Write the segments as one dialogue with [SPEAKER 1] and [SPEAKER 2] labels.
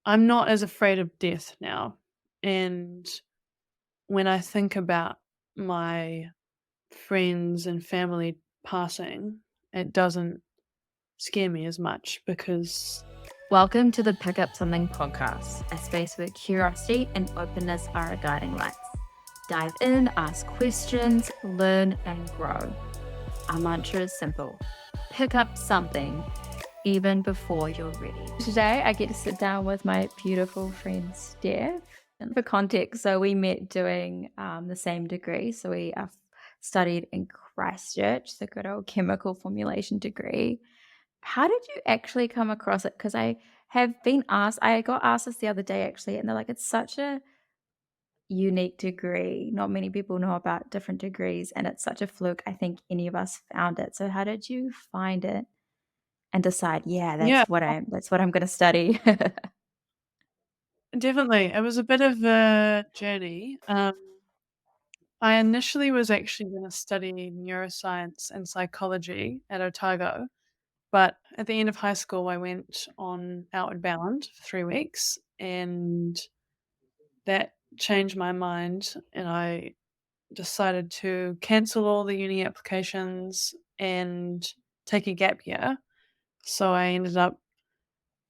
[SPEAKER 1] I'm not as afraid of death now. And when I think about my friends and family passing, it doesn't scare me as much because
[SPEAKER 2] Welcome to the Pick Up Something podcast, a space where curiosity and openness are our guiding lights. Dive in, ask questions, learn, and grow. Our mantra is simple: pick up something, even before you're ready. Today, I get to sit down with my beautiful friend Steph. And for context, so we met doing the same degree. So we studied in Christchurch, the good old chemical formulation degree. How did you actually come across it? Because I got asked this the other day actually, and they're like, it's such a unique degree. Not many people know about different degrees, and it's such a fluke. I think any of us found it. So how did you find it and decide, yeah,
[SPEAKER 1] yeah,
[SPEAKER 2] that's what I'm gonna study?
[SPEAKER 1] definitely. It was a bit of a journey. I initially was actually going to study neuroscience and psychology at Otago, but at the end of high school, I went on Outward Bound for 3 weeks, and that changed my mind. And I decided to cancel all the uni applications and take a gap year. So I ended up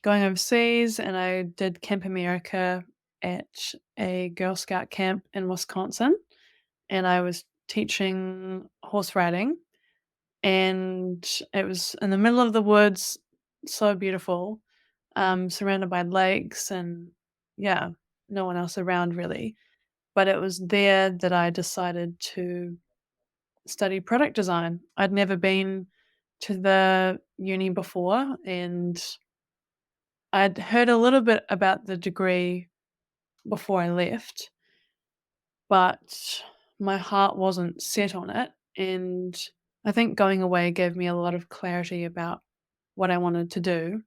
[SPEAKER 1] going overseas and I did Camp America at a Girl Scout camp in Wisconsin. And I was teaching horse riding. And it was in the middle of the woods, so beautiful, surrounded by lakes and, yeah, no one else around really. But it was there that I decided to study product design. I'd never been to the uni before, and I'd heard a little bit about the degree before I left, but my heart wasn't set on it. And I think going away gave me a lot of clarity about what I wanted to do.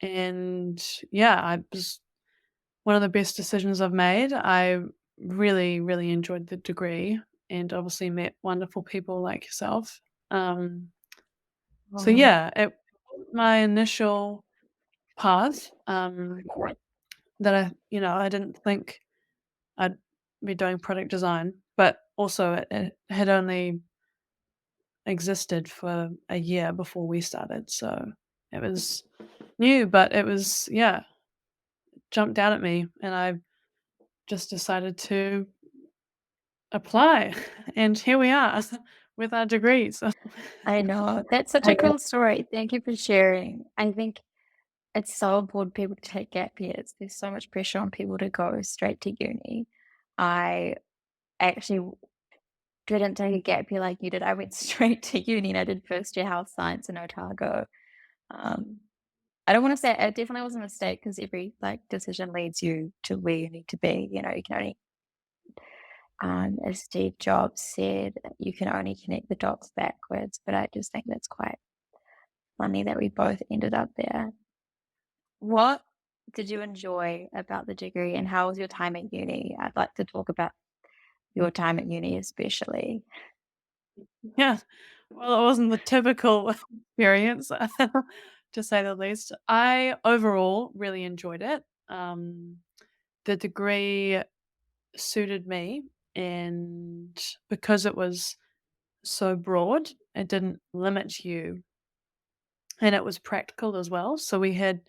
[SPEAKER 1] And yeah, it was one of the best decisions I've made. I really, really enjoyed the degree and obviously met wonderful people like yourself. Um, so
[SPEAKER 2] Oh,
[SPEAKER 1] yeah, it my initial path that I didn't think I'd be doing product design, but also it had only existed for a year before we started, so it was new, but it was yeah, jumped out at me, and I just decided to apply, and here we are with our degrees.
[SPEAKER 2] I know. That's such a cool story. Thank you for sharing. I think it's so important people to take gap years. There's so much pressure on people to go straight to uni. I actually didn't take a gap year like you did. I went straight to uni and I did first year health science in Otago. Um, I don't want to say it definitely was a mistake because every decision leads you to where you need to be. You know, you can only, as Steve Jobs said, you can only connect the dots backwards. But I just think that's quite funny that we both ended up there. What did you enjoy about the degree and how was your time at uni? I'd like to talk about your time at uni especially.
[SPEAKER 1] Yeah, well, it wasn't the typical experience, to say the least. I overall really enjoyed it. The degree suited me, and because it was so broad, it didn't limit you, and it was practical as well. So we had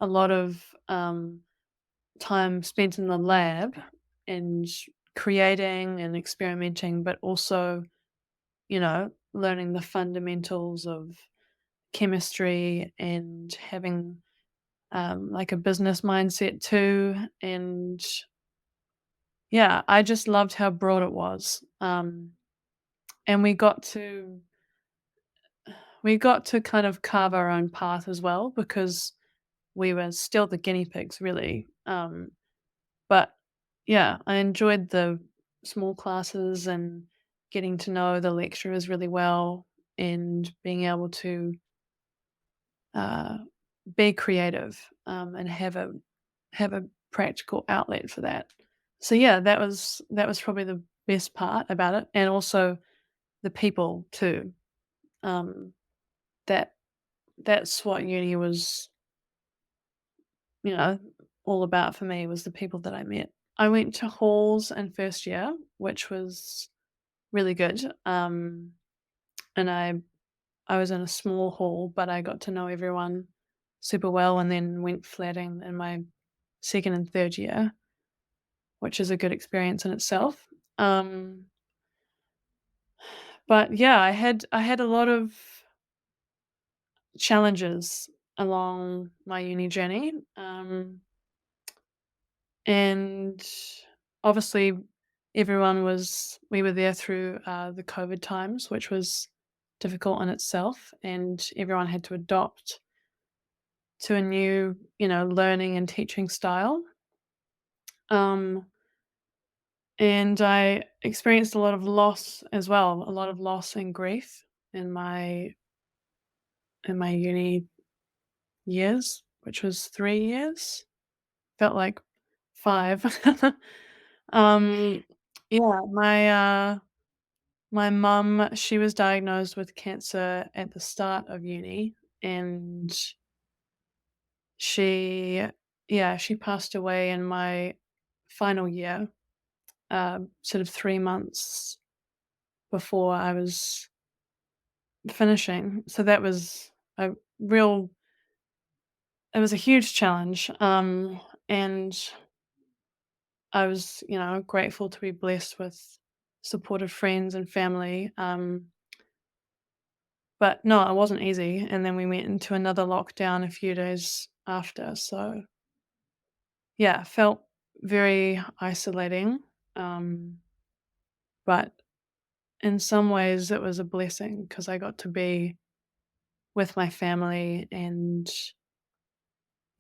[SPEAKER 1] a lot of time spent in the lab and creating and experimenting, but also, learning the fundamentals of chemistry and having like a business mindset too. And yeah, I just loved how broad it was. And we got to kind of carve our own path as well because we were still the guinea pigs, really. But yeah, I enjoyed the small classes and getting to know the lecturers really well and being able to uh, be creative and have a practical outlet for that. So yeah, that was probably the best part about it, and also the people too. Um, that that's what uni was you know, all about for me was the people that I met. I went to halls in first year, which was really good. And I was in a small hall, but I got to know everyone super well, and then went flatting in my second and third year, which is a good experience in itself. Um, but yeah, I had a lot of challenges along my uni journey. And obviously we were there through the COVID times, which was difficult in itself, and everyone had to adopt to a new, learning and teaching style. Um, and I experienced a lot of loss as well, a lot of loss and grief in my uni years, which was 3 years. Felt like 5. um, yeah, my mum, she was diagnosed with cancer at the start of uni, and she yeah, she passed away in my final year, sort of 3 months before I was finishing. So that was a real it was a huge challenge, and I was, grateful to be blessed with supportive friends and family, but no, it wasn't easy, and then we went into another lockdown a few days after, so yeah, felt very isolating, um, but in some ways it was a blessing because I got to be with my family, and,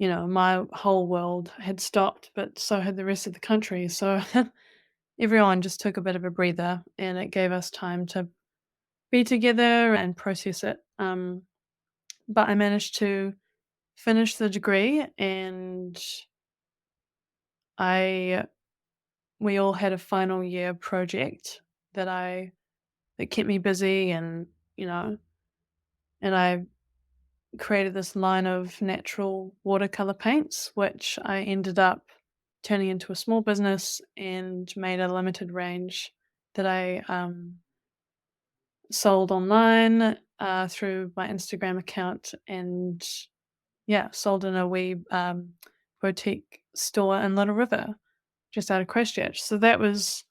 [SPEAKER 1] my whole world had stopped, but so had the rest of the country, so everyone just took a bit of a breather, and it gave us time to be together and process it, but I managed to finish the degree, and I we all had a final year project that kept me busy, and you know I created this line of natural watercolor paints, which I ended up turning into a small business and made a limited range that I sold online through my Instagram account, and yeah, sold in a wee boutique store in Little River, just out of Christchurch. So that was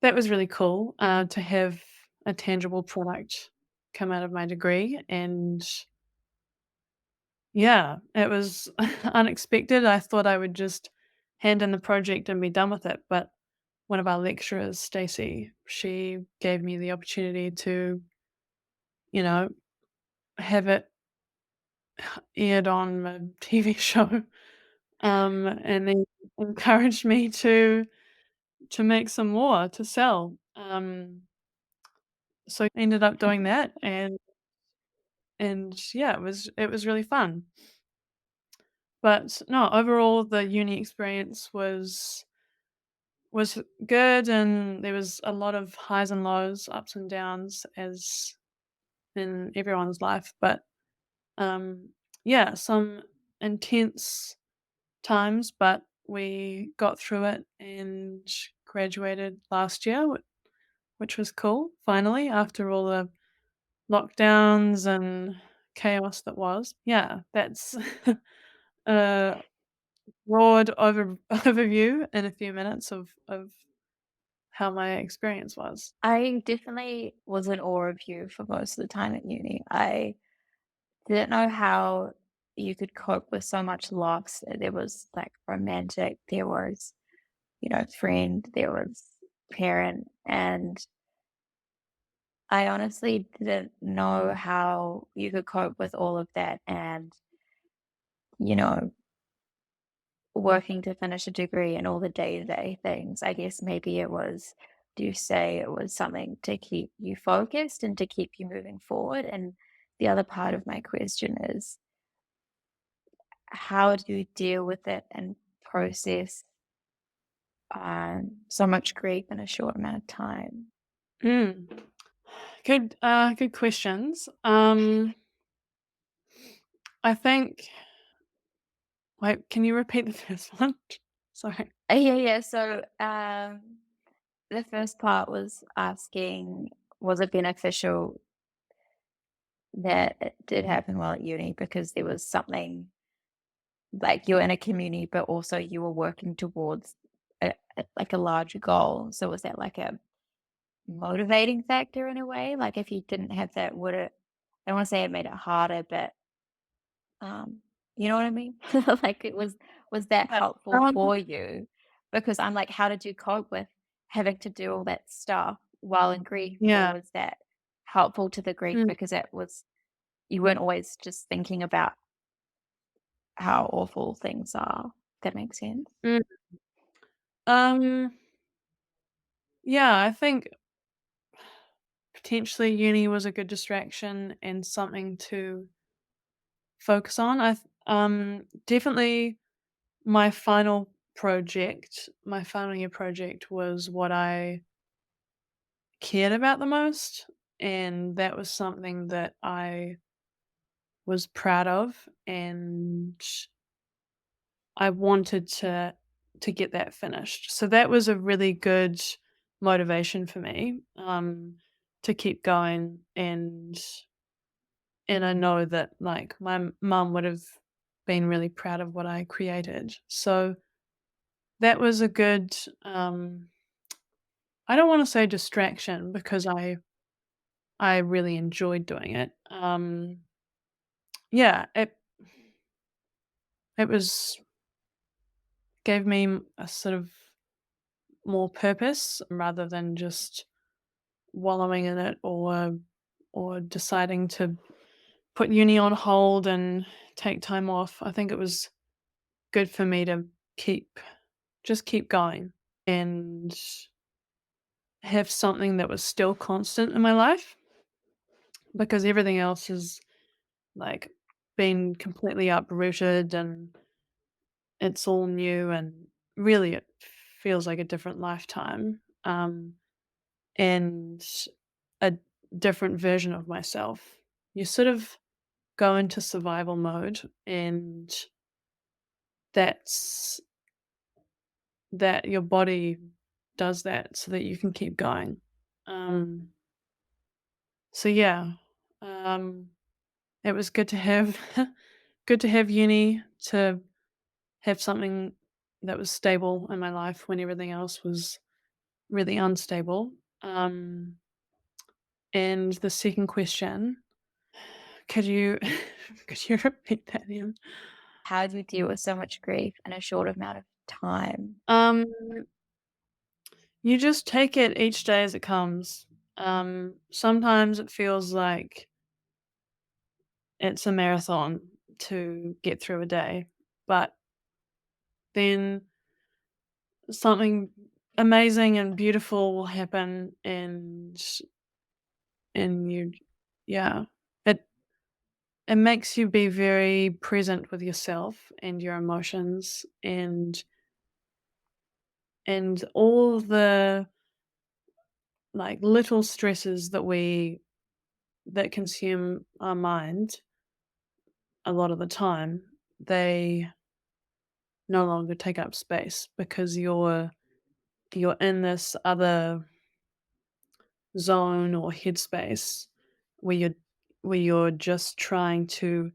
[SPEAKER 1] really cool to have a tangible product come out of my degree, and yeah, it was unexpected. I thought I would just hand in the project and be done with it, but one of our lecturers, Stacey, she gave me the opportunity to, you know, have it aired on a TV show, and then encouraged me to make some more to sell. So I ended up doing that, and yeah, it was really fun. But no, overall the uni experience was good, and there was a lot of highs and lows, ups and downs, as in everyone's life. But um, yeah, some intense times, but we got through it and graduated last year, which was cool. Finally, after all the lockdowns and chaos that was. Yeah, that's a broad overview in a few minutes of how my experience was.
[SPEAKER 2] I definitely was in awe of you for most of the time at uni. I didn't know how you could cope with so much loss. There was like romantic, there was, friend, there was parent, and I honestly didn't know how you could cope with all of that and, you know, working to finish a degree and all the day-to-day things. I guess maybe it was, do you say it was something to keep you focused and to keep you moving forward? And the other part of my question is, how do you deal with it and process so much grief in a short amount of time?
[SPEAKER 1] Mm. Good questions. I think Wait, can you repeat the first one? Sorry.
[SPEAKER 2] Yeah, yeah. So, the first part was asking, was it beneficial that it did happen while at uni because there was something like you're in a community, but also you were working towards like a larger goal. So was that like a motivating factor in a way? Like if you didn't have that, would it? I don't want to say it made it harder, but um, you know what I mean? Like was that
[SPEAKER 1] Yeah.
[SPEAKER 2] helpful
[SPEAKER 1] Um,
[SPEAKER 2] for you? Because I'm like, how did you cope with having to do all that stuff while in grief, or
[SPEAKER 1] yeah.
[SPEAKER 2] was that helpful to the grief
[SPEAKER 1] Mm,
[SPEAKER 2] because it was you weren't always just thinking about how awful things are. If that makes sense.
[SPEAKER 1] mm. Um, yeah, I think potentially uni was a good distraction and something to focus on. Definitely my final year project was what I cared about the most, and that was something that I was proud of, and I wanted to get that finished. So that was a really good motivation for me, to keep going, and I know that, like, my mum would have been really proud of what I created. So that was a good, I don't wanna say distraction because I really enjoyed doing it. Yeah, it was gave me a sort of more purpose rather than just wallowing in it, or deciding to put uni on hold and take time off. I think it was good for me to keep keep going and have something that was still constant in my life, because everything else is like been completely uprooted and it's all new, and really it feels like a different lifetime, and a different version of myself. You sort of go into survival mode, and that's that your body does that so that you can keep going. Um, so yeah, um, it was good to have good to have uni, to have something that was stable in my life when everything else was really unstable. Um, and the second question, could you could you repeat that again?
[SPEAKER 2] How do you deal with so much grief in a short amount of time?
[SPEAKER 1] Um, you just take it each day as it comes. Sometimes it feels like it's a marathon to get through a day, but then something amazing and beautiful will happen, and you, yeah, it it makes you be very present with yourself and your emotions, and all the, like, little stresses that consume our mind a lot of the time, they no longer take up space because you're in this other zone or headspace where you're just trying to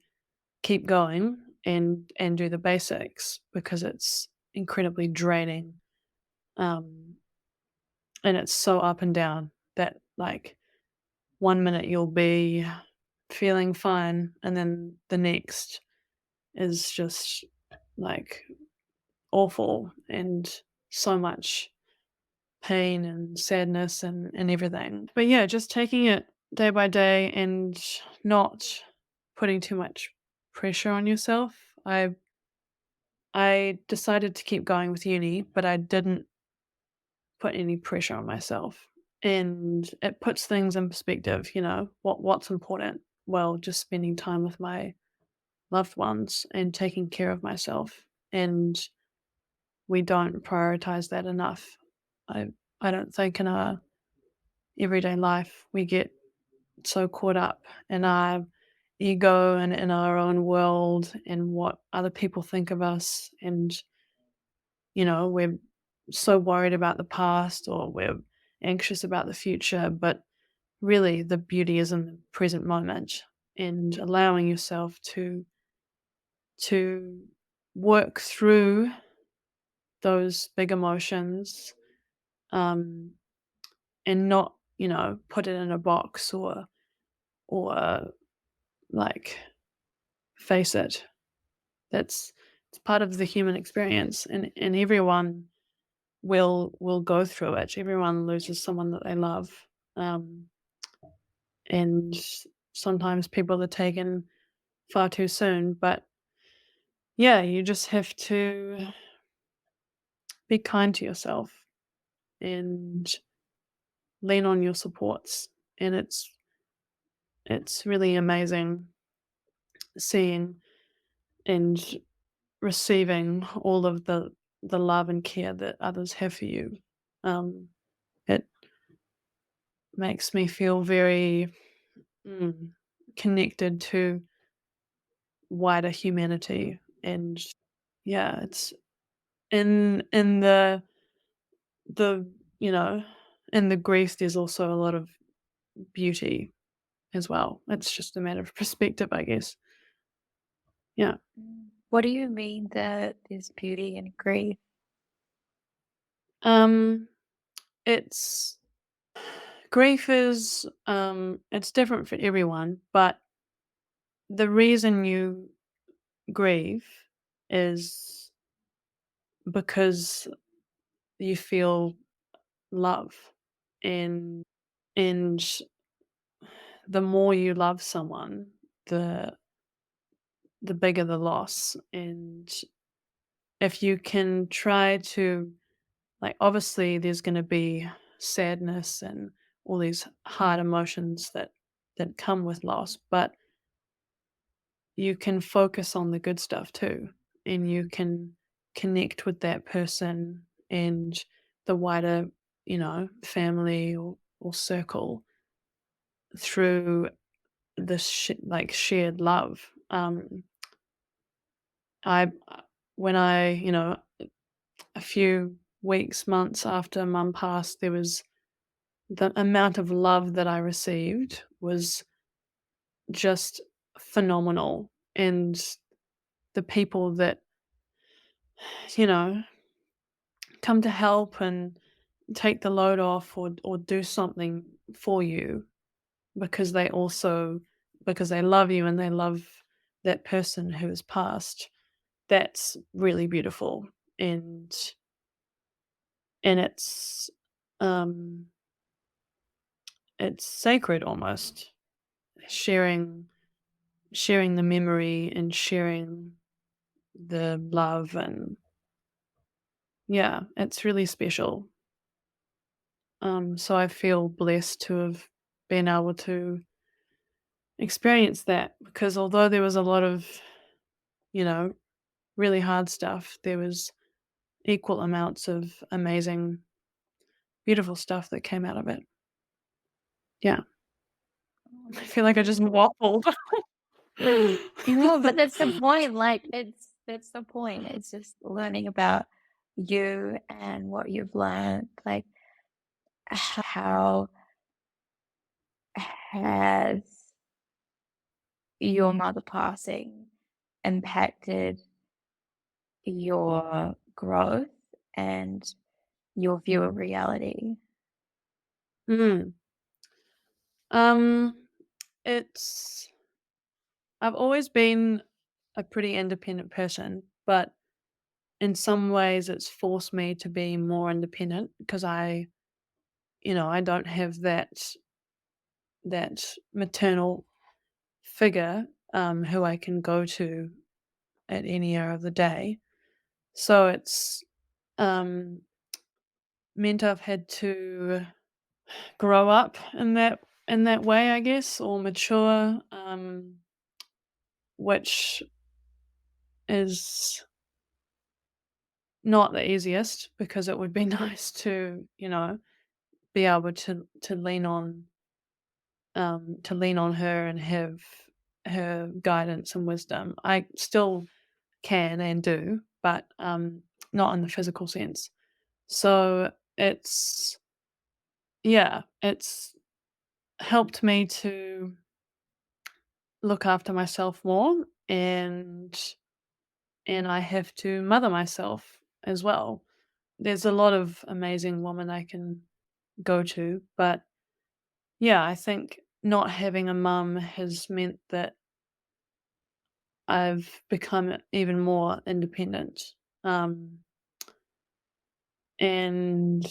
[SPEAKER 1] keep going and do the basics, because it's incredibly draining, um and it's so up and down that, like, one minute you'll be feeling fine and then the next is just, like, awful, and so much pain and sadness and everything. But yeah, just taking it day by day and not putting too much pressure on yourself. I decided to keep going with uni, but I didn't put any pressure on myself. And it puts things in perspective, what's important. Well, just spending time with my loved ones and taking care of myself. And we don't prioritize that enough. I I don't think in our everyday life we get so caught up in our ego and in our own world and what other people think of us. And, we're so worried about the past or we're anxious about the future. But really, the beauty is in the present moment and allowing yourself to work through those big emotions, um, and not, put it in a box or like face it. That's it's part of the human experience, and everyone will go through it. Everyone loses someone that they love, um, and sometimes people are taken far too soon. But yeah, you just have to be kind to yourself and lean on your supports. And it's really amazing seeing and receiving all of the love and care that others have for you. Um, it makes me feel very mm, connected to wider humanity, and yeah, it's in the you know in the grief. There's also a lot of beauty as well. It's just a matter of perspective, I guess. Yeah.
[SPEAKER 2] What do you mean that there's beauty in grief?
[SPEAKER 1] Um, it's grief is it's different for everyone, but the reason you grieve is because you feel love, and and the more you love someone, the the bigger the loss. And if you can try to, like, obviously there's going to be sadness and all these hard emotions that come with loss, but you can focus on the good stuff too, and you can connect with that person and the wider, family or circle through this like shared love. I when I a few weeks, months after mum passed, there was the amount of love that I received was just phenomenal. And the people that, you know, come to help and take the load off or do something for you because because they love you and they love that person who has passed. That's really beautiful. And it's um it's sacred almost, sharing sharing the memory and sharing the love. And yeah, it's really special. So I feel blessed to have been able to experience that, because although there was a lot of, you know, really hard stuff, there was equal amounts of amazing, beautiful stuff that came out of it. Yeah.
[SPEAKER 2] Oh,
[SPEAKER 1] I
[SPEAKER 2] that's
[SPEAKER 1] feel like I just
[SPEAKER 2] beautiful.
[SPEAKER 1] waffled.
[SPEAKER 2] No, but that's the point. Like, that's the point. It's just learning about you and what you've learned. Like, how has your mother passing impacted your growth and your view of reality?
[SPEAKER 1] Mm. Um, it's I've always been a pretty independent person, but in some ways it's forced me to be more independent because I don't have that maternal figure, who I can go to at any hour of the day. So it's um meant I've had to grow up in that way, I guess, or mature, which is not the easiest because it would be nice to, be able to lean on her and have her guidance and wisdom. I still can and do, but, not in the physical sense. So it's yeah, it's helped me to look after myself more, and I have to mother myself as well. There's a lot of amazing women I can go to, but yeah, I think not having a mum has meant that I've become even more independent. Um, and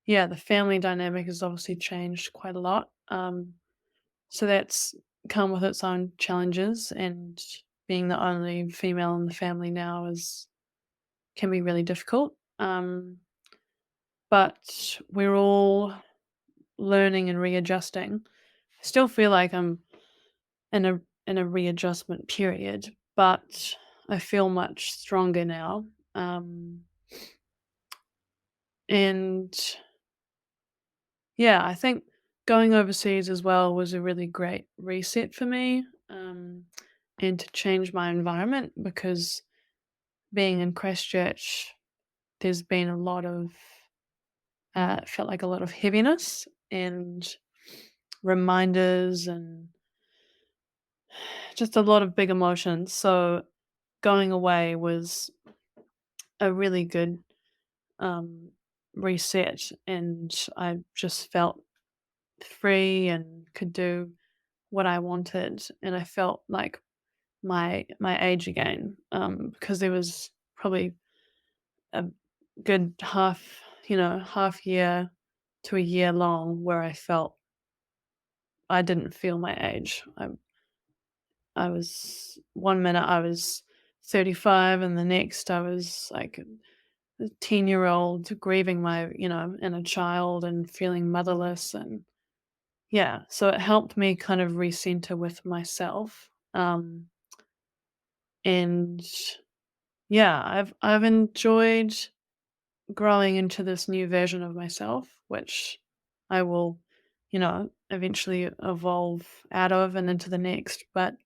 [SPEAKER 1] yeah, the family dynamic has obviously changed quite a lot. So that's come with its own challenges, and being the only female in the family now is can be really difficult. But we're all learning and readjusting. I still feel like I'm in a readjustment period, but I feel much stronger now. And yeah, I think going overseas as well was a really great reset for me, and to change my environment because being in Christchurch, there's been a lot of felt like a lot of heaviness and reminders and just a lot of big emotions. So going away was a really good um, reset, and I just felt free and could do what I wanted, and I felt like my age again, because there was probably a good half year to a year long where I felt I didn't feel my age. I was one minute I was 35, and the next I was like a 10-year-old grieving my inner child and feeling motherless, and yeah, so it helped me kind of recenter with myself. And yeah, I've enjoyed growing into this new version of myself, which I will, eventually evolve out of and into the next. But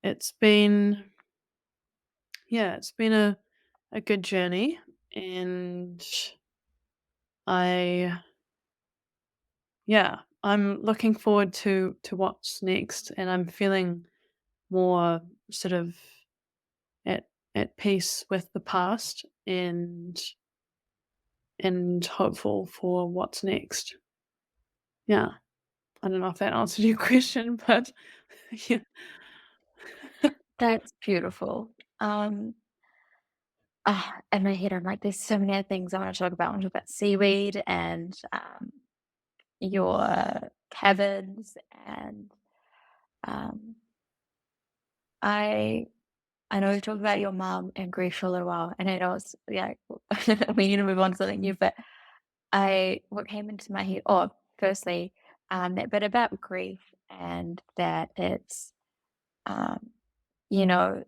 [SPEAKER 1] it's been, yeah, it's been a good journey, and I, yeah, I'm looking forward to what's next, and I'm feeling more sort of at at peace with the past and hopeful for what's next. Yeah. I don't know if that answered your question, but yeah.
[SPEAKER 2] That's beautiful. Um, in my head, I'm like, there's so many other things I want to talk about. I want to talk about seaweed and your cabins, and um, I I know we talked about your mom and grief for a little while, and I know it's yeah, we need to move on to something new. But I what came into my head, oh, firstly, that bit about grief and that it's um, you know,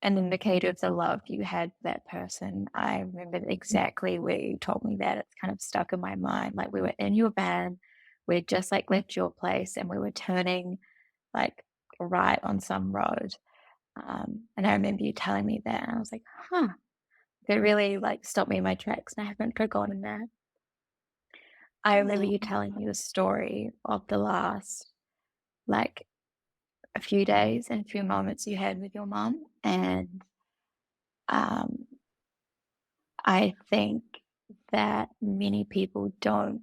[SPEAKER 2] an indicator of the love you had for that person. I remember exactly where you told me that. It's kind of stuck in my mind. Like we were in your van, we'd just like left your place, and we were turning like right on some road. And I remember you telling me that, and I was like, huh, it really like stopped me in my tracks, and I haven't forgotten that. I remember you
[SPEAKER 1] Mm.
[SPEAKER 2] telling me the story of the last like a few days and a few moments you had with your mom, and um, I think that many people don't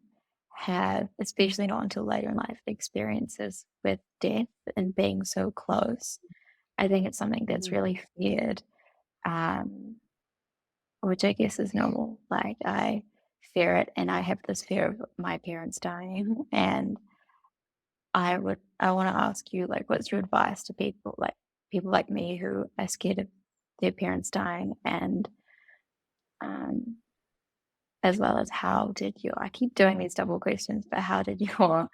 [SPEAKER 2] have, especially not until later in life, experiences with death and being so close. I think it's something that's
[SPEAKER 1] Mhm.
[SPEAKER 2] really feared, um, which I guess is normal. Like I fear it, and I have this fear of my parents dying. And I want to ask you, like, what's your advice to people like me who are scared of their parents dying, and um, as well as how did your I keep doing these double questions, but how did your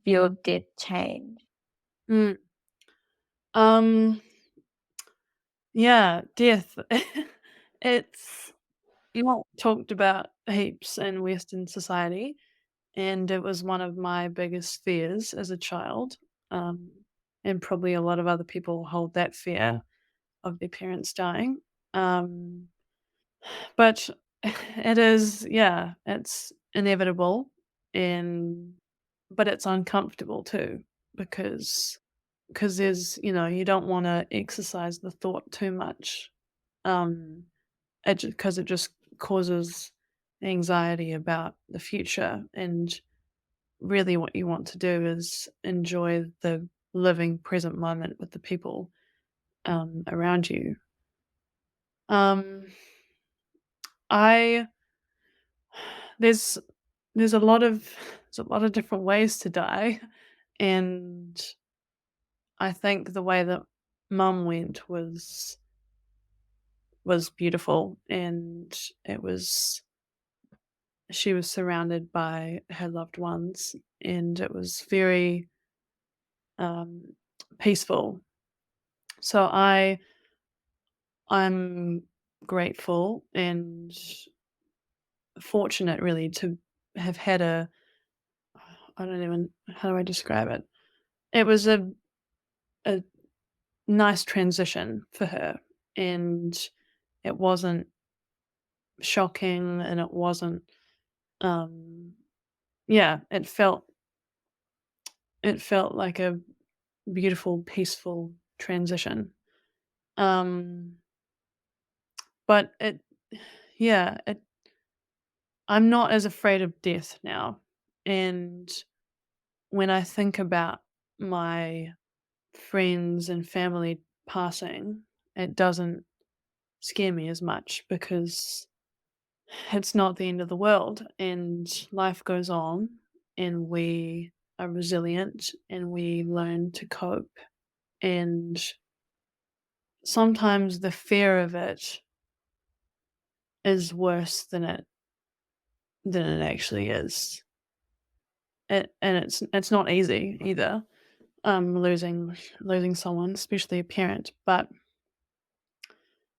[SPEAKER 2] view of death change?
[SPEAKER 1] Mm. Um, yeah, death. It's not talked about heaps in Western society, and it was one of my biggest fears as a child. Um, and probably a lot of other people hold that fear of their parents dying. Um, but it is, yeah, it's inevitable, and but it's uncomfortable too because there's, you don't want to exercise the thought too much. Um, because it just causes anxiety about the future, and really what you want to do is enjoy the living present moment with the people around you. Um, I there's there's a lot of different ways to die, and I think the way that mum went was beautiful, and it was she was surrounded by her loved ones, and it was very um, peaceful. So I'm grateful and fortunate, really, to have had a, I don't even, how do I describe it? It was a nice transition for her, and it wasn't shocking, and it wasn't, um, yeah, it felt like a beautiful, peaceful transition. Um, but yeah, I'm not as afraid of death now. And when I think about my friends and family passing, it doesn't scare me as much because it's not the end of the world, and life goes on, and we are resilient, and we learn to cope. And sometimes the fear of it is worse than it actually is. And it's not easy either, losing someone, especially a parent. But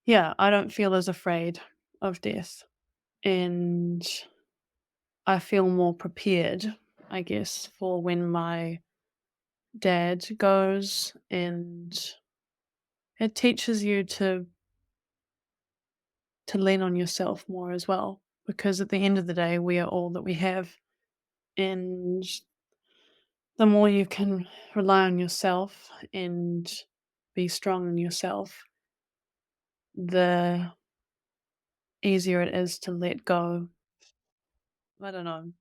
[SPEAKER 1] yeah, I don't feel as afraid of death, and I feel more prepared, I guess, for when my dad goes, and it teaches you to lean on yourself more as well, because at the end of the day, we are all that we have, and the more you can rely on yourself and be strong in yourself, the easier it is to let go. I don't know.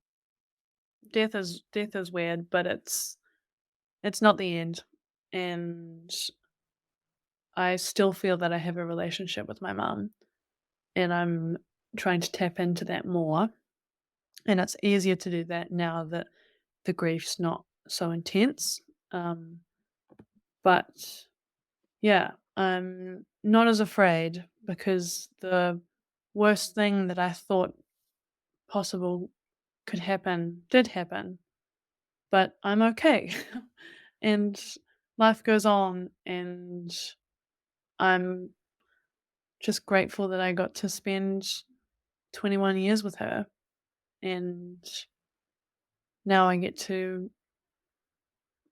[SPEAKER 1] Death is weird, but it's not the end. And I still feel that I have a relationship with my mum, and I'm trying to tap into that more. And it's easier to do that now that the grief's not so intense. Um, but yeah, I'm not as afraid because the worst thing that I thought possible could happen did happen, but I'm okay. And life goes on, and I'm just grateful that I got to spend 21 years with her, and now I get to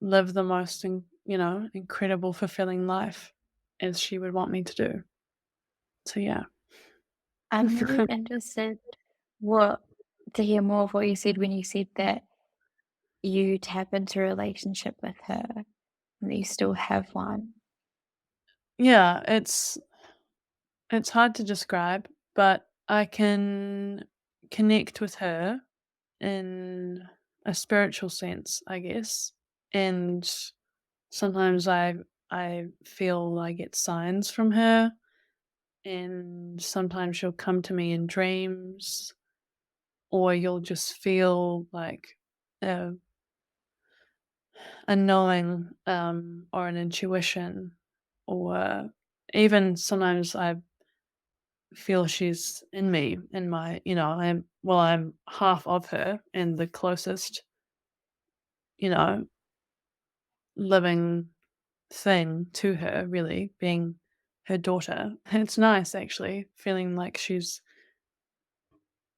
[SPEAKER 1] live the most incredible, fulfilling life as she would want me to do. So yeah.
[SPEAKER 2] I'm really interested what to hear more of what you said when you said that you tap into a relationship with her and that you still have one.
[SPEAKER 1] Yeah, it's hard to describe, but I can connect with her in a spiritual sense, I guess. And sometimes I feel I get signs from her, and sometimes she'll come to me in dreams, or you'll just feel like a, a knowing, or an intuition, or even sometimes I feel she's in me, in my, I'm half of her and the closest, you know, living thing to her, really, being her daughter. It's nice actually, feeling like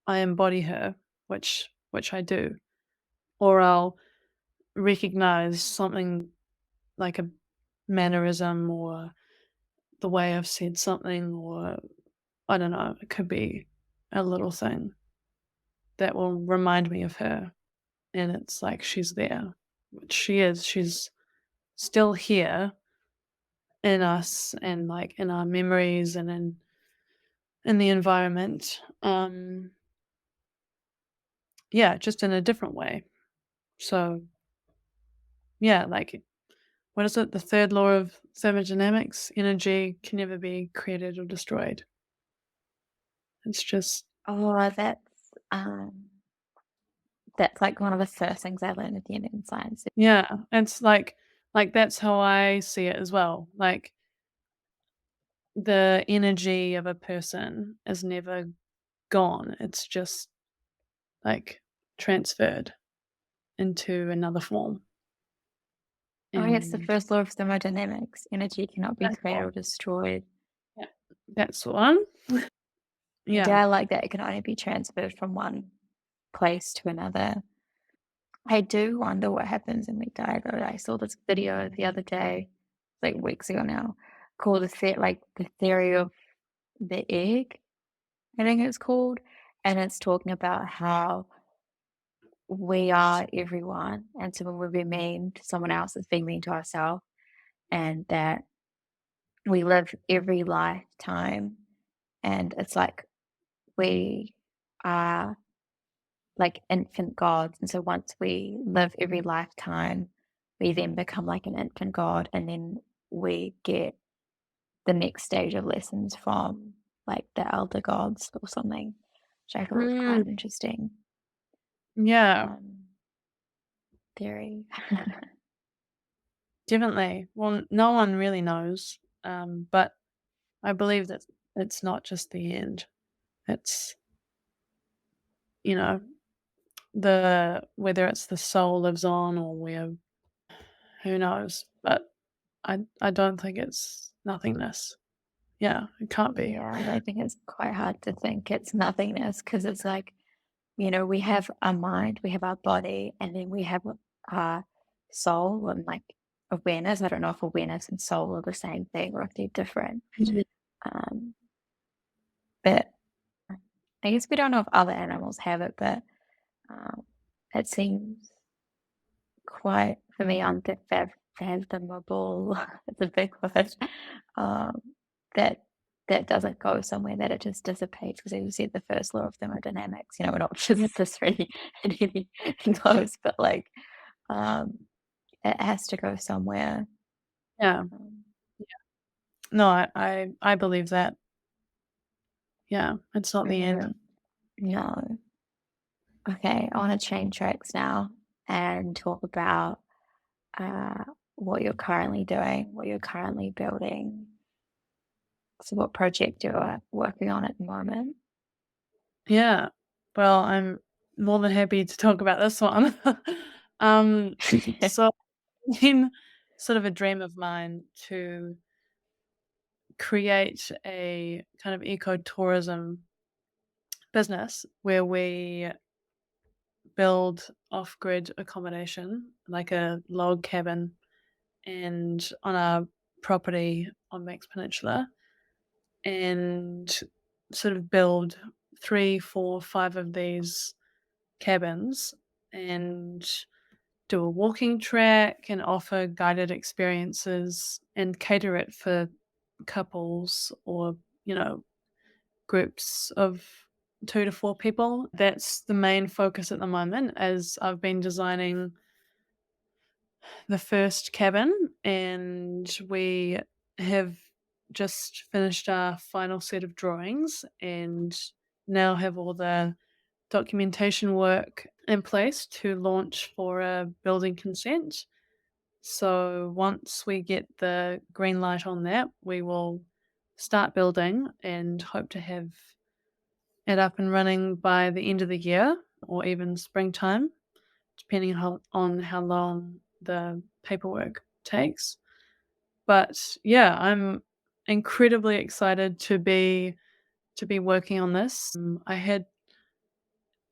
[SPEAKER 1] I embody her, which I do. Or I'll recognize something like a mannerism or the way I've said something, or I don't know, it could be a little thing that will remind me of her, and it's like she's there, which she is. She's still here in us and, like, in our memories and in the environment. Yeah, just in a different way. So, yeah, like, what is it? The third law of thermodynamics: energy can never be created or destroyed. It's just
[SPEAKER 2] Oh, that's like one of the first things I learned at the end in science.
[SPEAKER 1] yeah, it's like that's how I see it as well. Like, the energy of a person is never gone. It's just, like, transferred into another form,
[SPEAKER 2] Oh, yeah, it's the
[SPEAKER 1] and
[SPEAKER 2] first law of thermodynamics. Energy cannot be
[SPEAKER 1] that's
[SPEAKER 2] created
[SPEAKER 1] what
[SPEAKER 2] or destroyed.
[SPEAKER 1] yeah, that's the one.
[SPEAKER 2] Yeah,
[SPEAKER 1] Yeah.
[SPEAKER 2] I like that it can only be transferred from one place to another. I do wonder what happens when we die, though. I saw this video the other day, like weeks ago now, called the theory of the egg, I think it's called, and it's talking about how we are everyone, and so when we're being mean to someone else, it's being mean to ourselves, and that we live every lifetime, and it's like we are like infant gods. And so once we live every lifetime, we then become like an infant god, and then we get the next stage of lessons from like the elder gods or something, which I thought was
[SPEAKER 1] Mm,
[SPEAKER 2] quite an interesting
[SPEAKER 1] yeah,
[SPEAKER 2] um, theory.
[SPEAKER 1] definitely. Well, no one really knows, but I believe that it's not just the end. It's, you know, the whether it's the soul lives on or where, who knows, but I don't think it's nothingness. Yeah, it can't be.
[SPEAKER 2] Yeah, I think it's quite hard to think it's nothingness because it's like, we have our mind, we have our body, and then we have our soul and like awareness. I don't know if awareness and soul are the same thing or if they're different.
[SPEAKER 1] Mhm.
[SPEAKER 2] Um, but I guess we don't know if other animals have it, but um, it seems quite, for me, unfathomable. It's a big word. Um, that that doesn't go somewhere, that it just dissipates. Because as you said, the first law of thermodynamics, we're not
[SPEAKER 1] Yeah.
[SPEAKER 2] physicists really in any close, but like um, it has to go somewhere.
[SPEAKER 1] Yeah.
[SPEAKER 2] Um,
[SPEAKER 1] No, I believe that. Yeah, it's not the end.
[SPEAKER 2] mm, no. Okay, I want to change tracks now and talk about uh, what you're currently doing, what you're currently building. So, what project you're working on at the moment?
[SPEAKER 1] Yeah. Well, I'm more than happy to talk about this one. Um, so been sort of a dream of mine to create a kind of ecotourism business where we build off-grid accommodation, like a log cabin, and on our property on Banks Peninsula, and sort of build 3, 4, 5 of these cabins and do a walking track and offer guided experiences and cater it for couples or, you know, groups of 2 to 4 people. That's the main focus at the moment as I've been designing the first cabin, and we have just finished our final set of drawings and now have all the documentation work in place to launch for a building consent. So once we get the green light on that, we will start building and hope to have it up and running by the end of the year or even springtime, depending on how long the paperwork takes. But yeah, I'm incredibly excited to be working on this.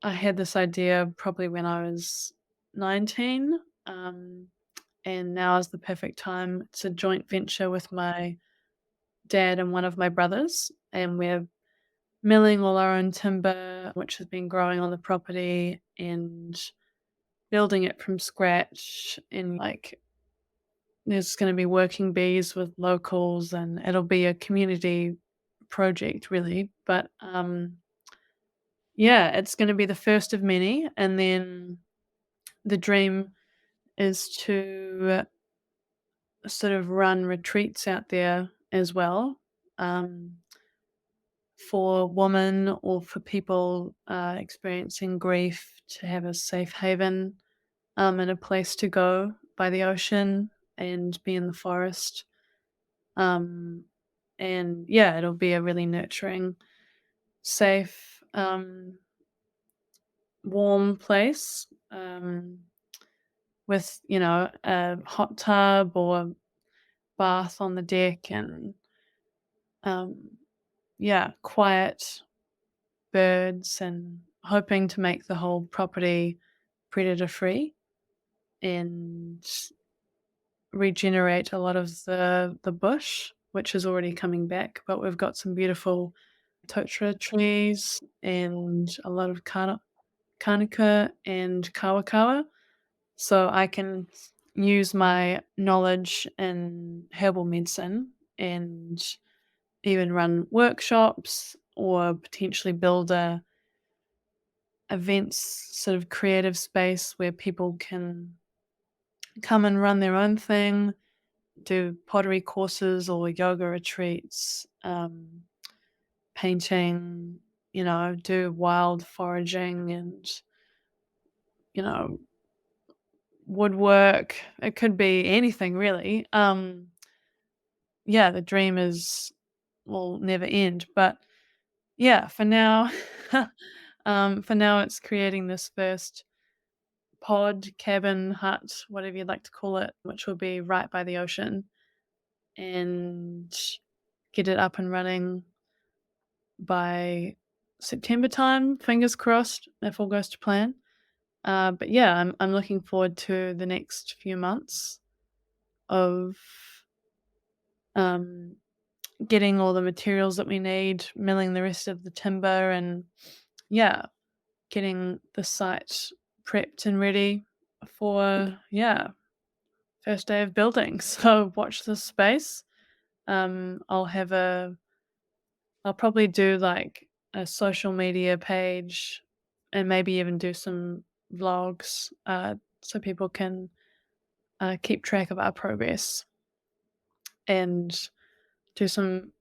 [SPEAKER 1] I had this idea probably when I was 19. and now is the perfect time. It's a joint venture with my dad and one of my brothers, and we're milling all our own timber, which has been growing on the property, and building it from scratch. And like, there's going to be working bees with locals, and it'll be a community project, really. But yeah, it's going to be the first of many, and then the dream is to sort of run retreats out there as well. Um, for women or for people experiencing grief to have a safe haven and a place to go by the ocean and be in the forest. Um, and yeah, it'll be a really nurturing, safe, warm place with, a hot tub or bath on the deck and, um, yeah, quiet birds and hoping to make the whole property predator free and regenerate a lot of the bush, which is already coming back. But we've got some beautiful totara trees and a lot of kanuka and kawakawa. So I can use my knowledge in herbal medicine and even run workshops or potentially build a events sort of creative space where people can come and run their own thing, do pottery courses or yoga retreats, painting, do wild foraging and, you know, woodwork. It could be anything really. Yeah, the dream is will never end. But yeah, for now it's creating this first pod, cabin, hut, whatever you'd like to call it, which will be right by the ocean and get it up and running by September time. Fingers crossed if all goes to plan. But yeah, I'm looking forward to the next few months of um, getting all the materials that we need, milling the rest of the timber, and yeah, getting the site prepped and ready for first day of building. So watch this space. I'll have I'll probably do like a social media page and maybe even do some vlogs so people can keep track of our progress and do some,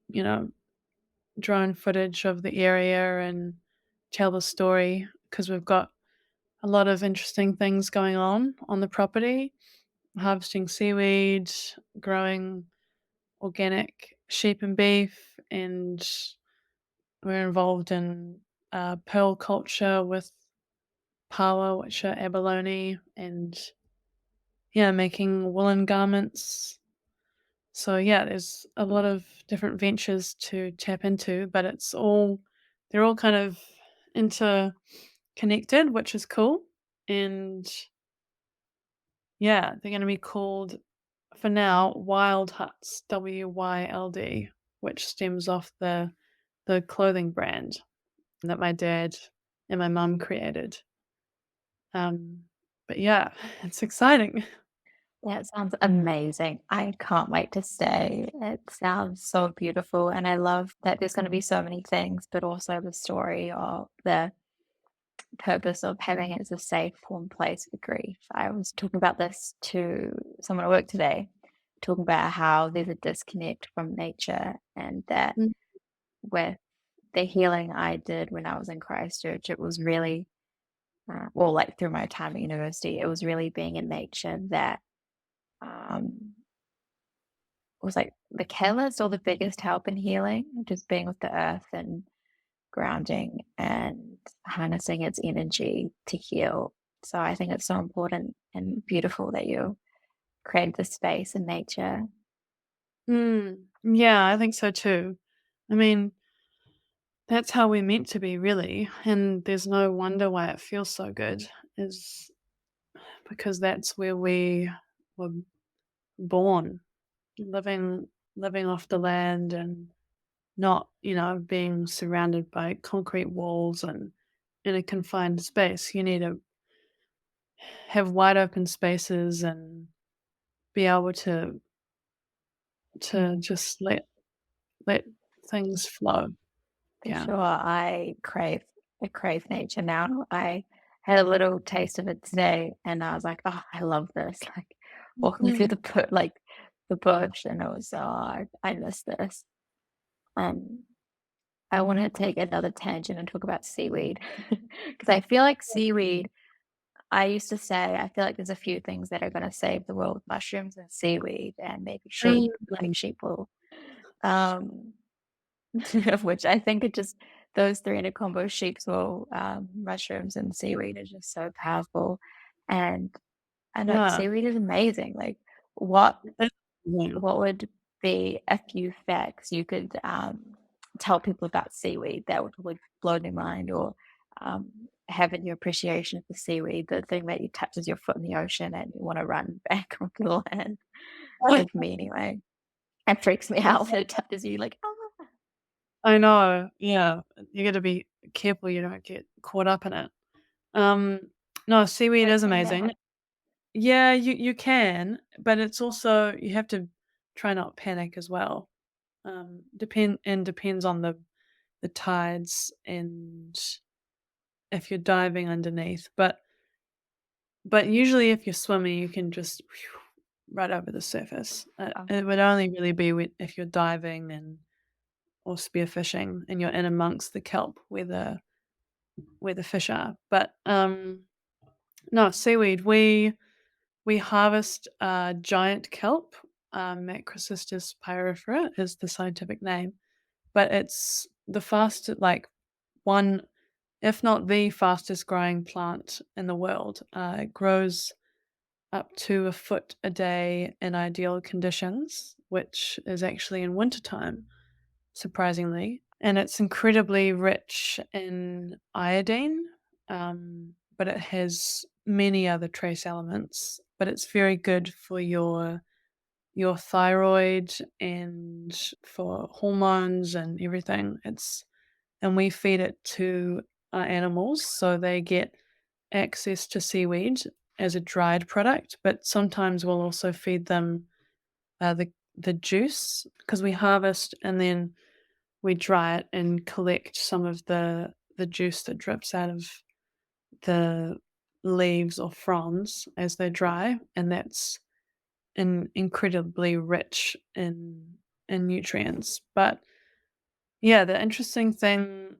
[SPEAKER 1] drone footage of the area and tell the story because we've got a lot of interesting things going on the property, harvesting seaweed, growing organic sheep and beef, and we're involved in pearl culture with pawa, which are abalone, and yeah, making woolen garments. So yeah, there's a lot of different ventures to tap into, but they're all kind of interconnected, which is cool. And yeah, they're going to be called for now Wild Huts, WYLD, which stems off the clothing brand that my dad and my mum created. Um, but yeah, it's exciting.
[SPEAKER 2] That sounds amazing. I can't wait to stay. It sounds so beautiful. And I love that there's going to be so many things, but also the story of the purpose of having it as a safe, warm place for grief. I was talking about this to someone at work today, talking about how there's a disconnect from nature, and that
[SPEAKER 1] Mm.
[SPEAKER 2] with the healing I did when I was in Christchurch, it was really, well, like through my time at university, it was really being in nature that um, was like the catalyst or the biggest help in healing, just being with the earth and grounding and harnessing its energy to heal. So I think it's so important and beautiful that you created this space in nature.
[SPEAKER 1] Mm. Yeah, I think so too. I mean, that's how we're meant to be, really. And there's no wonder why it feels so good, is because that's where we were born, living living off the land and not, being surrounded by concrete walls and in a confined space. You need to have wide open spaces and be able to
[SPEAKER 2] Mm,
[SPEAKER 1] just let things flow.
[SPEAKER 2] for
[SPEAKER 1] Yeah.
[SPEAKER 2] sure. I crave nature now. I had a little taste of it today and I was like, oh, I love this. Like walking through
[SPEAKER 1] Mhm.
[SPEAKER 2] the bush and it was I miss this. Um I want to take another tangent and talk about seaweed because I feel like seaweed. I used to say I feel like there's a few things that are going to save the world: mushrooms and seaweed, and maybe sheep, like
[SPEAKER 1] Mm.
[SPEAKER 2] sheep wool. Um, of which I think it just those three in a combo: sheep's wool, mushrooms, and seaweed is just so powerful. And I know
[SPEAKER 1] Yeah.
[SPEAKER 2] seaweed is amazing. Like what
[SPEAKER 1] It's amazing.
[SPEAKER 2] what would be a few facts you could tell people about seaweed that would blow their mind or having your appreciation for seaweed, the thing that you touches your foot in the ocean and you want to run back onto the land? Like me anyway. It freaks me out when it touches you like, oh.
[SPEAKER 1] I know, yeah. You gotta be careful you don't get caught up in it. Um, no, seaweed
[SPEAKER 2] But
[SPEAKER 1] is
[SPEAKER 2] can that?
[SPEAKER 1] amazing. Yeah, you can, but it's also you have to try not panic as well. Depends on the tides and if you're diving underneath, but usually if you're swimming, you can just right over the surface.
[SPEAKER 2] Oh,
[SPEAKER 1] It would only really be if you're diving or spearfishing and you're in amongst the kelp where the fish are. But no, seaweed. We harvest giant kelp. Macrocystis pyrifera is the scientific name, but it's the fastest, like one, if not the fastest growing plant in the world. It grows up to a foot a day in ideal conditions, which is actually in wintertime, surprisingly. And it's incredibly rich in iodine, but it has many other trace elements. But it's very good for your thyroid and for hormones and everything. And we feed it to our animals so they get access to seaweed as a dried product, but sometimes we'll also feed them the juice because we harvest and then we dry it and collect some of the juice that drips out of the leaves or fronds as they dry, and that's incredibly rich in nutrients. But yeah, the interesting thing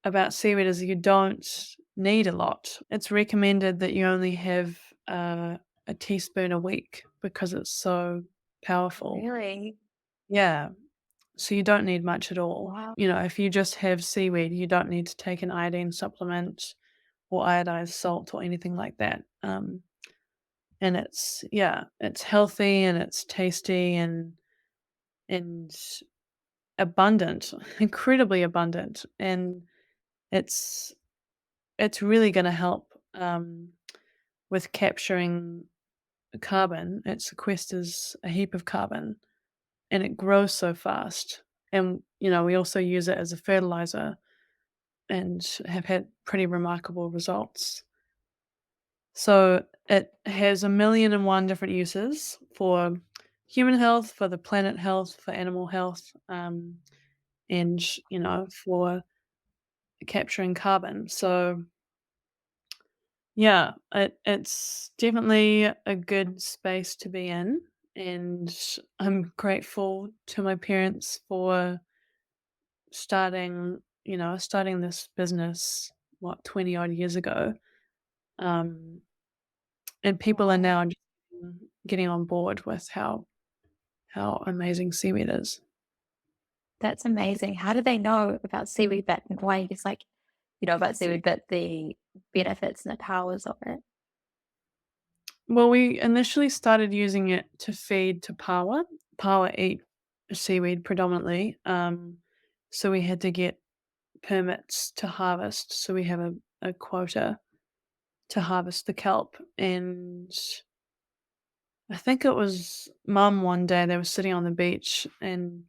[SPEAKER 1] about seaweed is you don't need a lot. It's recommended that you only have a teaspoon a week because it's so powerful.
[SPEAKER 2] really?
[SPEAKER 1] Yeah. So you don't need much at all.
[SPEAKER 2] Wow.
[SPEAKER 1] If you just have seaweed, you don't need to take an iodine supplement or iodized salt or anything like that. And it's healthy and it's tasty and abundant, incredibly abundant, and it's it's really going to help with capturing carbon. It sequesters a heap of carbon, and it grows so fast. And we also use it as a fertilizer and have had pretty remarkable results. So it has a million and one different uses for human health, for the planet health, for animal health, and for capturing carbon. So yeah, it's definitely a good space to be in, and I'm grateful to my parents for starting this business, what, 20 odd years ago. Um, and people are
[SPEAKER 2] Wow.
[SPEAKER 1] now just getting on board with how amazing seaweed is.
[SPEAKER 2] That's amazing. How do they know about seaweed, but why just like you know about seaweed, but the benefits and the powers of it?
[SPEAKER 1] Well, we initially started using it to feed to Pawa. Pawa eat seaweed predominantly, so we had to get permits to harvest. So we have a quota to harvest the kelp, and I think it was mum one day, they were sitting on the beach and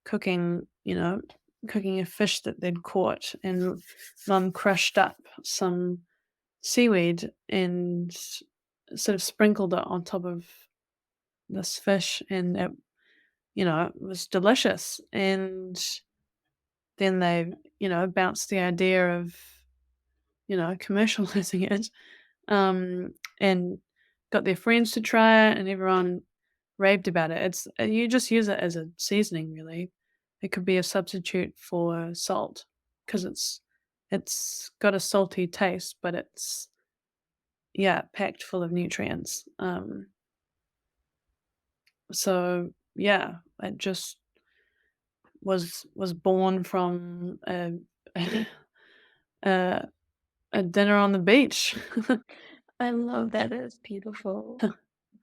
[SPEAKER 1] cooking, cooking a fish that they'd caught, and mum crushed up some seaweed and sort of sprinkled it on top of this fish, and it was delicious. And then they, bounced the idea of, commercializing it, and got their friends to try it, and everyone raved about it. You just use it as a seasoning, really. It could be a substitute for salt because it's got a salty taste, but it's, yeah, packed full of nutrients. So yeah, it just was born from a, a dinner on the beach.
[SPEAKER 2] I love that. It's beautiful.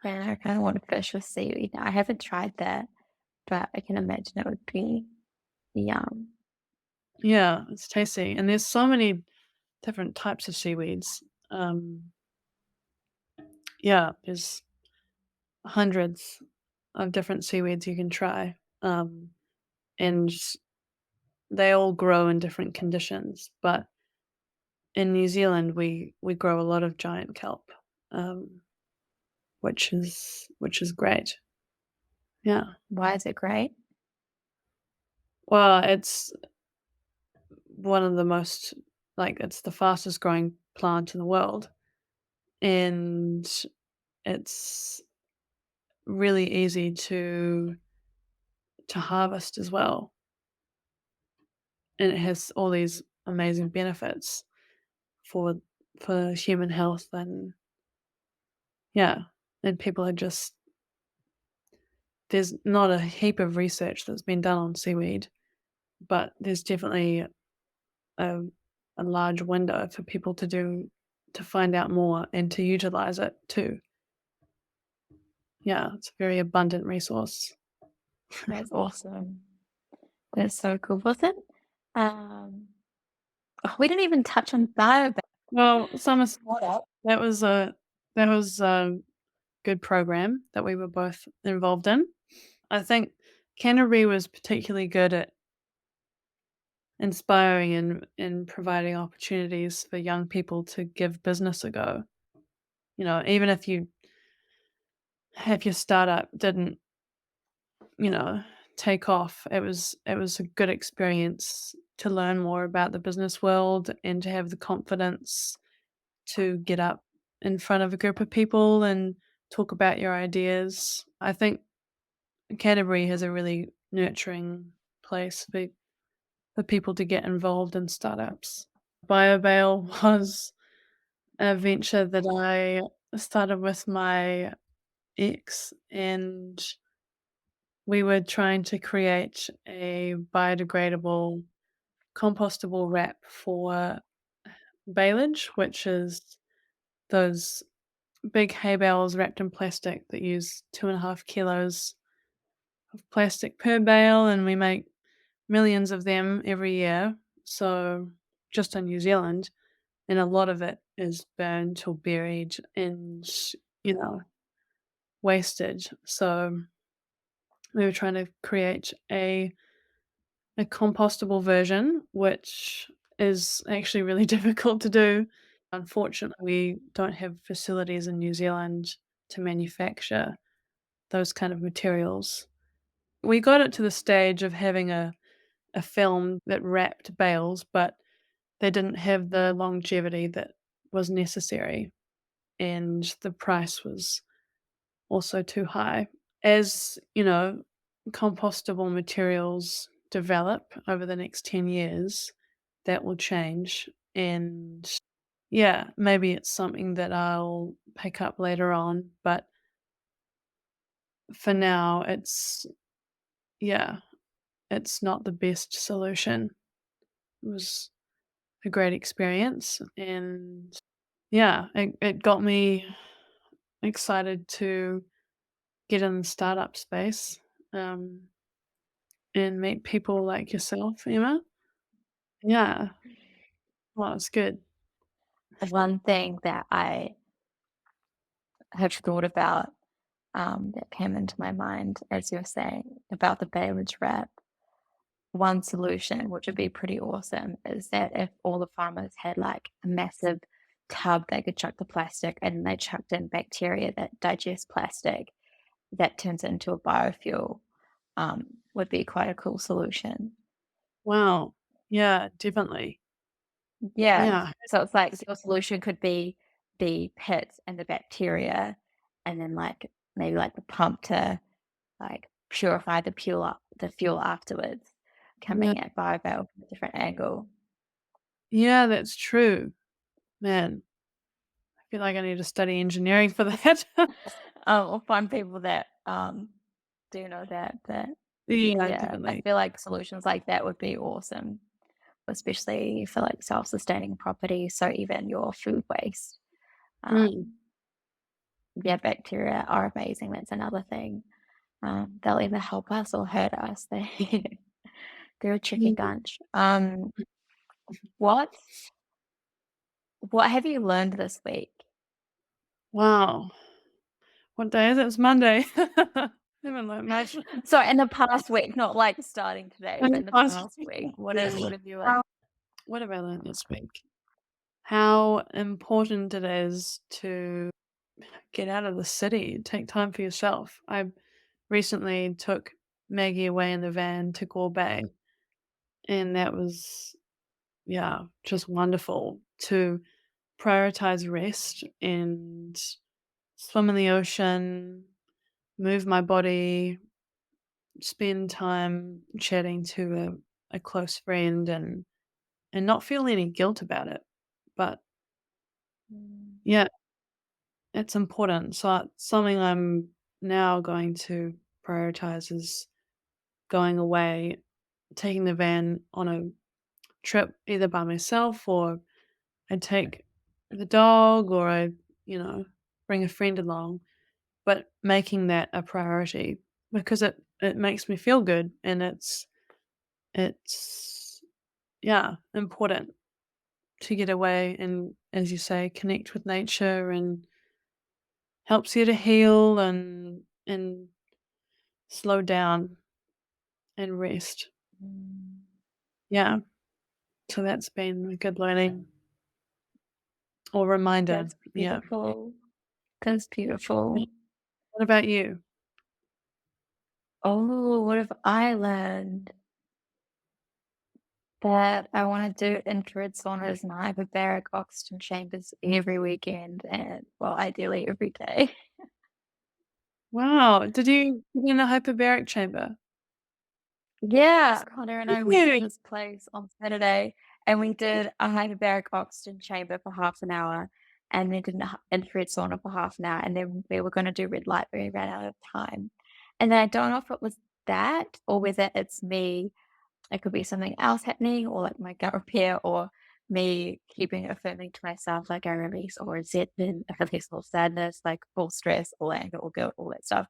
[SPEAKER 2] Man, I kind of want to fish with seaweed. I haven't tried that, but I can imagine it would be yum.
[SPEAKER 1] Yeah, it's tasty, and there's so many different types of seaweeds. Yeah, there's hundreds of different seaweeds you can try, and they all grow in different conditions. But in New Zealand, we grow a lot of giant kelp, um, which is great. Yeah.
[SPEAKER 2] Why is it great?
[SPEAKER 1] Well, it's one of the most it's the fastest growing plant in the world, and it's really easy to harvest as well, and it has all these amazing benefits for human health. And yeah, and people are just there's not a heap of research that's been done on seaweed, but there's definitely a a large window for people to find out more and to utilize it too. Yeah, it's a very abundant resource.
[SPEAKER 2] That's awesome. That's so cool. Wasn't we didn't even touch on bio.
[SPEAKER 1] Well, summer
[SPEAKER 2] What up?
[SPEAKER 1] that was a good program that we were both involved in. I think Canterbury was particularly good at inspiring and providing opportunities for young people to give business a go. Even if your startup didn't, you know, take off, it was a good experience to learn more about the business world and to have the confidence to get up in front of a group of people and talk about your ideas. I think Canterbury has a really nurturing place for people to get involved in startups. BioBale was a venture that I started with my ex, and we were trying to create a biodegradable, compostable wrap for baleage, which is those big hay bales wrapped in plastic that use 2.5 kilos of plastic per bale, and we make millions of them every year. So just in New Zealand, and a lot of it is burned or buried and you know wasted. So we were trying to create a compostable version, which is actually really difficult to do. Unfortunately, we don't have facilities in New Zealand to manufacture those kind of materials. We got it to the stage of having a film that wrapped bales, but they didn't have the longevity that was necessary, and the price was also too high. As compostable materials develop over the next 10 years, that will change. And yeah, maybe it's something that I'll pick up later on. But for now, yeah, it's not the best solution. It was a great experience. And yeah, it got me excited to get in the startup space, um, and meet people like yourself, Emma. Yeah, well, it's good.
[SPEAKER 2] One thing that I have thought about that came into my mind as you were saying about the Baywoods wrap. One solution, which would be pretty awesome, is that if all the farmers had like a massive tub they could chuck the plastic and they chucked in bacteria that digest plastic that turns it into a biofuel, would be quite a cool solution.
[SPEAKER 1] Wow. Yeah, definitely.
[SPEAKER 2] Yeah.
[SPEAKER 1] Yeah.
[SPEAKER 2] So it's like your solution could be the pits and the bacteria, and then like maybe like the pump to like purify the fuel afterwards,
[SPEAKER 1] Yeah.
[SPEAKER 2] coming at biofuel from a different angle.
[SPEAKER 1] Yeah, that's true. Man, I feel like I need to study engineering for that.
[SPEAKER 2] Or find people that do know that. But
[SPEAKER 1] Yeah,
[SPEAKER 2] yeah, I
[SPEAKER 1] definitely.
[SPEAKER 2] feel like solutions like that would be awesome, especially for like self-sustaining property. So even your food waste.
[SPEAKER 1] Mm.
[SPEAKER 2] Um, yeah, bacteria are amazing. That's another thing. They'll either help us or hurt us. They're a tricky
[SPEAKER 1] Mm.
[SPEAKER 2] bunch. What what have you learned this week?
[SPEAKER 1] Wow. What day is it? It's Monday. Haven't learned much.
[SPEAKER 2] So in the past week, not like starting today, but
[SPEAKER 1] And
[SPEAKER 2] in the
[SPEAKER 1] past
[SPEAKER 2] past week,
[SPEAKER 1] yeah.
[SPEAKER 2] what have you learned?
[SPEAKER 1] How what have I learned this week? How important it is to get out of the city, take time for yourself. I recently took Maggie away in the van to Gore Bay, and that was, yeah, just wonderful to prioritize rest and swim in the ocean, move my body, spend time chatting to a close friend and not feel any guilt about it. But
[SPEAKER 2] Mm,
[SPEAKER 1] yeah, it's important. So something I'm now going to prioritize is going away, taking the van on a trip either by myself or I take the dog or I, you know, bring a friend along, but making that a priority because it makes me feel good and it's yeah, important to get away and as you say, connect with nature and helps you to heal and slow down and rest.
[SPEAKER 2] mm.
[SPEAKER 1] Yeah. So that's been a good learning or reminder.
[SPEAKER 2] That's
[SPEAKER 1] Yeah.
[SPEAKER 2] beautiful. That's beautiful.
[SPEAKER 1] What about you?
[SPEAKER 2] Oh, what have I learned? That I want to do infrared saunas and hyperbaric oxygen chambers every weekend and, well, ideally every day.
[SPEAKER 1] Wow. Did you get in a hyperbaric chamber?
[SPEAKER 2] Yeah, Connor and I went to
[SPEAKER 1] Yeah.
[SPEAKER 2] this place on Saturday and we did a hyperbaric oxygen chamber for half an hour and then did an infrared sauna for half an hour and then we were going to do red light, but we ran out of time. And then I don't know if it was that or whether it's me. It could be something else happening or like my gut repair or me keeping affirming to myself like I release all resentment, I release all sadness, like all stress, all anger, all guilt, all that stuff.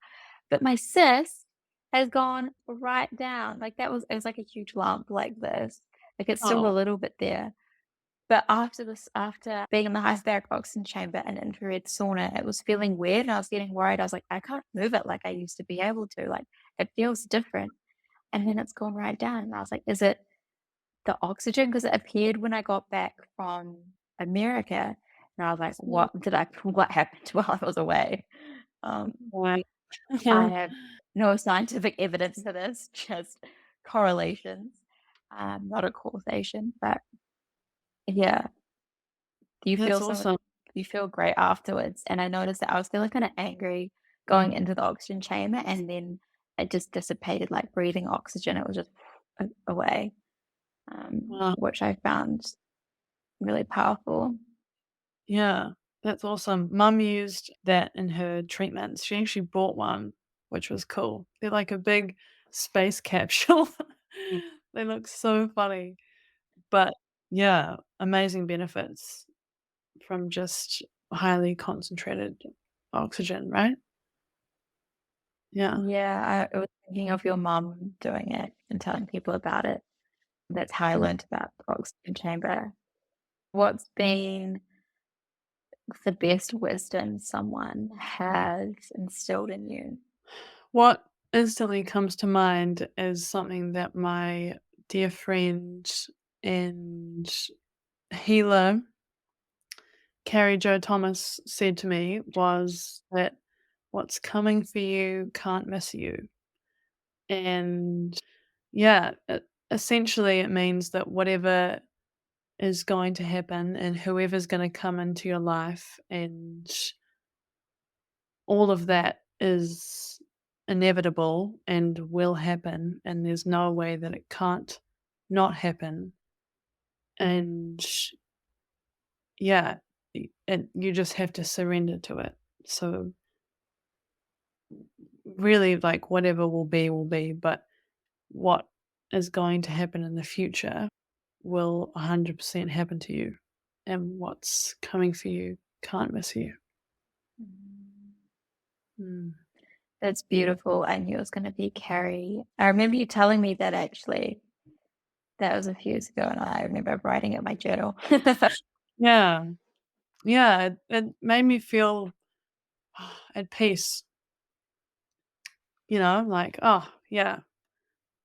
[SPEAKER 2] But my cyst has gone right down. Like it was like a huge lump like this. Like it's still a
[SPEAKER 1] Oh,
[SPEAKER 2] little bit there. But after being in the hyperbaric oxygen chamber and infrared sauna, it was feeling weird and I was getting worried. I was like, I can't move it like I used to be able to. Like it feels different. And then it's gone right down. And I was like, is it the oxygen? Because it appeared when I got back from America. And I was like,
[SPEAKER 1] mm,
[SPEAKER 2] what happened while I was away? Um,
[SPEAKER 1] wow.
[SPEAKER 2] I have no scientific evidence for this, just correlations, not a causation. But yeah, you
[SPEAKER 1] That's
[SPEAKER 2] feel so,
[SPEAKER 1] awesome.
[SPEAKER 2] you feel great afterwards. And I noticed that I was feeling kind of angry going into the oxygen chamber and then it just dissipated like breathing oxygen. It was just away.
[SPEAKER 1] Wow.
[SPEAKER 2] Which I found really powerful.
[SPEAKER 1] Yeah, that's awesome. Mum used that in her treatments. She actually bought one, which was cool. They're like a big space capsule. They look so funny. But yeah, amazing benefits from just highly concentrated oxygen, right? Yeah.
[SPEAKER 2] Yeah, I was thinking of your mum doing it and telling people about it. That's how I learned about the oxygen chamber. What's been the best wisdom someone has instilled in you?
[SPEAKER 1] What instantly comes to mind is something that my dear friend and healer, Carrie Jo Thomas, said to me was that what's coming for you can't miss you. And yeah, essentially, it means that whatever is going to happen and whoever's going to come into your life and all of that is inevitable and will happen, and there's no way that it can't not happen. And yeah, and you just have to surrender to it. So really, like whatever will be. But what is going to happen in the future will 100% happen to you, and what's coming for you can't miss you.
[SPEAKER 2] Mm.
[SPEAKER 1] Mm.
[SPEAKER 2] That's beautiful. I knew it was going to be Carrie. I remember you telling me that actually. That was a few years ago, and I remember writing it in my journal.
[SPEAKER 1] Yeah, yeah, it made me feel at peace, like, oh, yeah,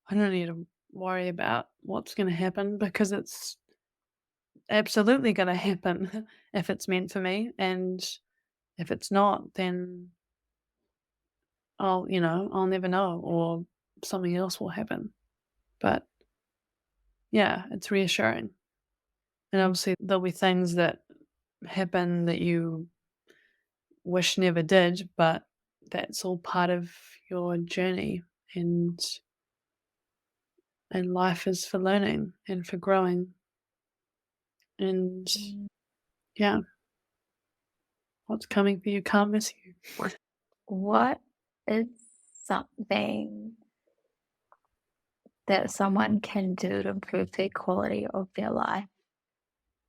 [SPEAKER 1] I don't need to worry about what's going to happen because it's absolutely going to happen if it's meant for me. And if it's not, then I'll never know, or something else will happen. But yeah, it's reassuring. And obviously, there'll be things that happen that you wish never did, but that's all part of your journey. And life is for learning and for growing. And yeah, what's coming for you can't miss you.
[SPEAKER 2] What is something that someone can do to improve the quality of their life?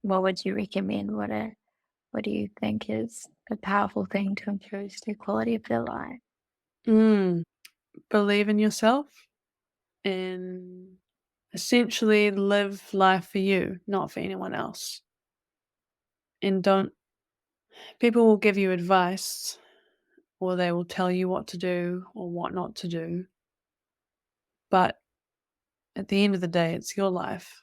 [SPEAKER 2] What would you recommend? What do you think is a powerful thing to improve the quality of their life?
[SPEAKER 1] Mm, believe in yourself and essentially live life for you, not for anyone else. And don't, people will give you advice or they will tell you what to do or what not to do. But at the end of the day, it's your life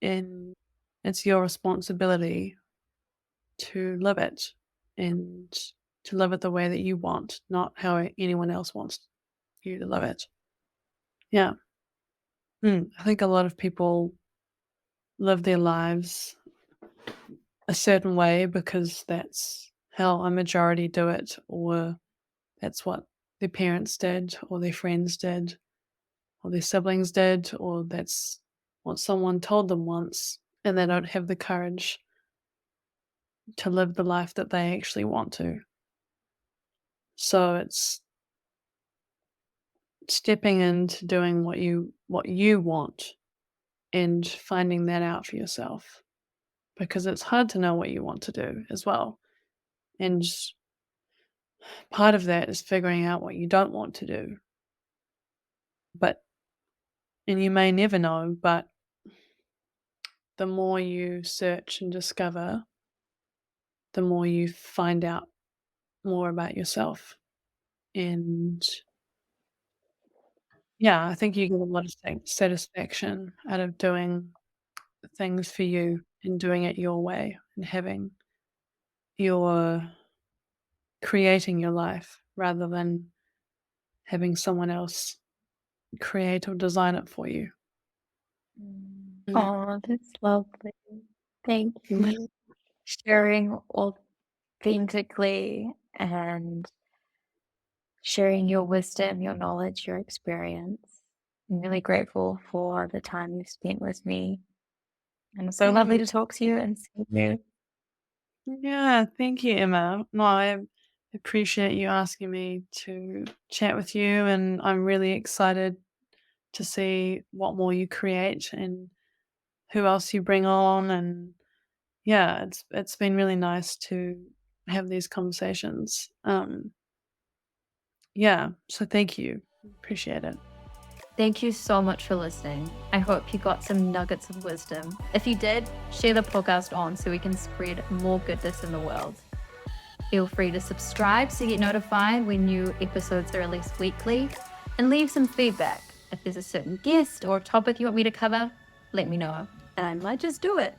[SPEAKER 1] and it's your responsibility to live it and to live it the way that you want, not how anyone else wants you to live it. Yeah. I think a lot of people live their lives a certain way because that's how a majority do it, or that's what their parents did, or their friends did, or their siblings did, or that's what someone told them once, and they don't have the courage to live the life that they actually want to. So it's stepping into doing what you want and finding that out for yourself, because it's hard to know what you want to do as well. And part of that is figuring out what you don't want to do. But and you may never know, but the more you search and discover, the more you find out more about yourself. And yeah, I think you get a lot of satisfaction out of doing things for you and doing it your way and having your creating your life rather than having someone else create or design it for you. Mm.
[SPEAKER 2] Oh, that's lovely. Thank you. Sharing authentically and sharing your wisdom, your knowledge, your experience. I'm really grateful for the time you've spent with me. And it's so lovely to talk to you and see you.
[SPEAKER 1] Yeah, thank you, Emma. No, I appreciate you asking me to chat with you, and I'm really excited to see what more you create and who else you bring on. And yeah, it's been really nice to have these conversations. Yeah, so thank you. Appreciate it.
[SPEAKER 2] Thank you so much for listening. I hope you got some nuggets of wisdom. If you did, share the podcast on so we can spread more goodness in the world. Feel free to subscribe so you get notified when new episodes are released weekly, and leave some feedback. If there's a certain guest or topic you want me to cover, let me know, and I might just do it.